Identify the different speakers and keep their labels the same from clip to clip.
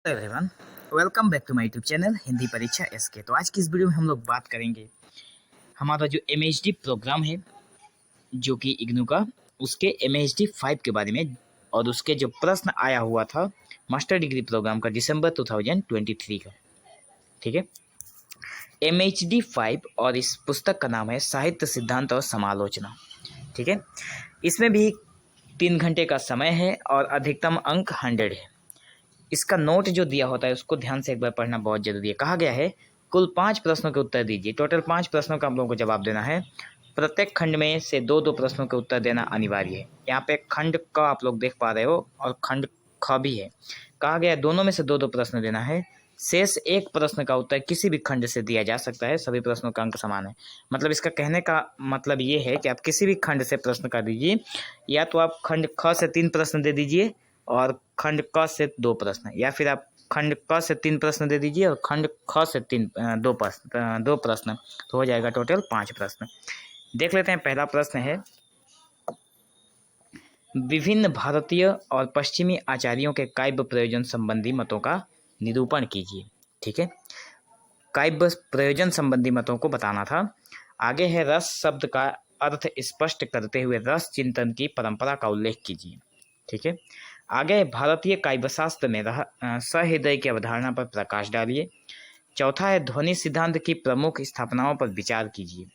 Speaker 1: Everyone, welcome back to my YouTube channel Hindi परीक्षा SK. तो आज की इस वीडियो में हम लोग बात करेंगे हमारा जो एमएचडी प्रोग्राम है जो कि इग्नू का, उसके एमएचडी 5 के बारे में और उसके जो प्रश्न आया हुआ था मास्टर डिग्री प्रोग्राम का दिसंबर 2023 का। ठीक है, एमएचडी 5 और इस पुस्तक का नाम है साहित्य सिद्धांत और समालोचना। ठीक है, इसमें भी 3 घंटे का समय है और अधिकतम अंक 100 है। इसका नोट जो दिया होता है उसको ध्यान से एक बार पढ़ना बहुत जरूरी है। कहा गया है कुल 5 प्रश्नों के उत्तर दीजिए। टोटल 5 प्रश्नों का आप लोगों को जवाब देना है। प्रत्येक खंड में से 2-2 प्रश्नों के उत्तर देना अनिवार्य है। यहाँ पे खंड क आप लोग देख पा रहे हो और खंड ख भी है। कहा गया है दोनों में से 2-2 प्रश्न देना है। शेष एक प्रश्न का उत्तर किसी भी खंड से दिया जा सकता है। सभी प्रश्नों का अंक समान है। मतलब इसका कहने का मतलब ये है कि आप किसी भी खंड से प्रश्न कर दीजिए, या तो आप खंड ख से 3 प्रश्न दे दीजिए और खंड क से 2 प्रश्न, या फिर आप खंड क से 3 प्रश्न दे दीजिए और खंड ख से 2 प्रश्न, तो हो जाएगा टोटल 5 प्रश्न। देख लेते हैं। पहला प्रश्न है, विभिन्न भारतीय और पश्चिमी आचार्यों के काव्य प्रयोजन संबंधी मतों का निरूपण कीजिए। ठीक है, काव्य प्रयोजन संबंधी मतों को बताना था। आगे है, रस शब्द का अर्थ स्पष्ट करते हुए रस चिंतन की परंपरा का उल्लेख कीजिए। ठीक है, आगे भारतीय काव्यशास्त्र में सहृदय की अवधारणा पर प्रकाश डालिए। चौथा है, ध्वनि सिद्धांत की प्रमुख स्थापनाओं पर विचार कीजिए।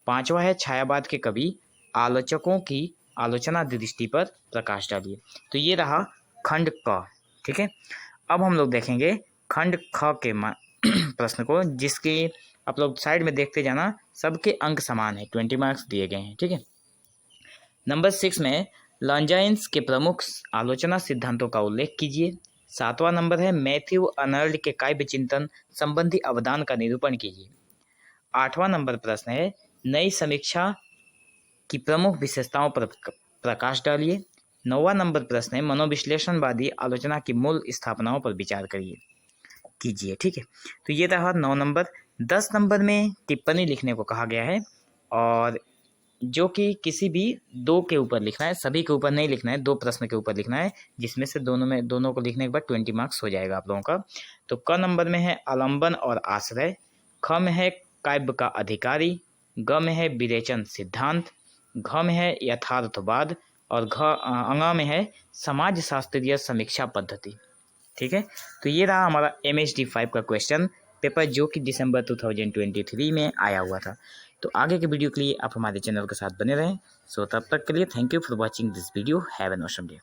Speaker 1: पांचवा है, छायावाद के कवि आलोचकों की आलोचना दृष्टि पर प्रकाश डालिए। तो ये रहा खंड क। ठीक है, अब हम लोग देखेंगे खंड ख के प्रश्न को, जिसके आप लोग साइड में देखते जाना। सबके अंक समान है, 20 मार्क्स दिए गए हैं। ठीक है, नंबर 6 में लॉन्जाइन्स के प्रमुख आलोचना सिद्धांतों का उल्लेख कीजिए। 7वां नंबर है, मैथ्यू अर्नल्ड के काव्य चिंतन संबंधी अवदान का निरूपण कीजिए। 8वां नंबर प्रश्न है, नई समीक्षा की प्रमुख विशेषताओं पर प्रकाश डालिए। 9वां नंबर प्रश्न है, मनोविश्लेषणवादी आलोचना की मूल स्थापनाओं पर विचार कीजिए। ठीक है, तो ये रहा 9 नंबर। 10 नंबर में टिप्पणी लिखने को कहा गया है, और जो कि किसी भी 2 के ऊपर लिखना है, सभी के ऊपर नहीं लिखना है, 2 प्रश्न के ऊपर लिखना है, जिसमें से दोनों को लिखने के बाद 20 मार्क्स हो जाएगा आप लोगों का। तो क नंबर में है आलम्बन और आश्रय, ख में है काव्य का अधिकारी, ग में है विरेचन सिद्धांत, घ में है यथार्थवाद, और अंग में है समाज शास्त्रीय समीक्षा पद्धति। ठीक है, तो ये रहा हमारा MHD 5 का क्वेश्चन पेपर, जो कि दिसंबर 2023 में आया हुआ था। तो आगे के वीडियो के लिए आप हमारे चैनल के साथ बने रहें। सो तब तक के लिए thank you for watching this video. Have an awesome day.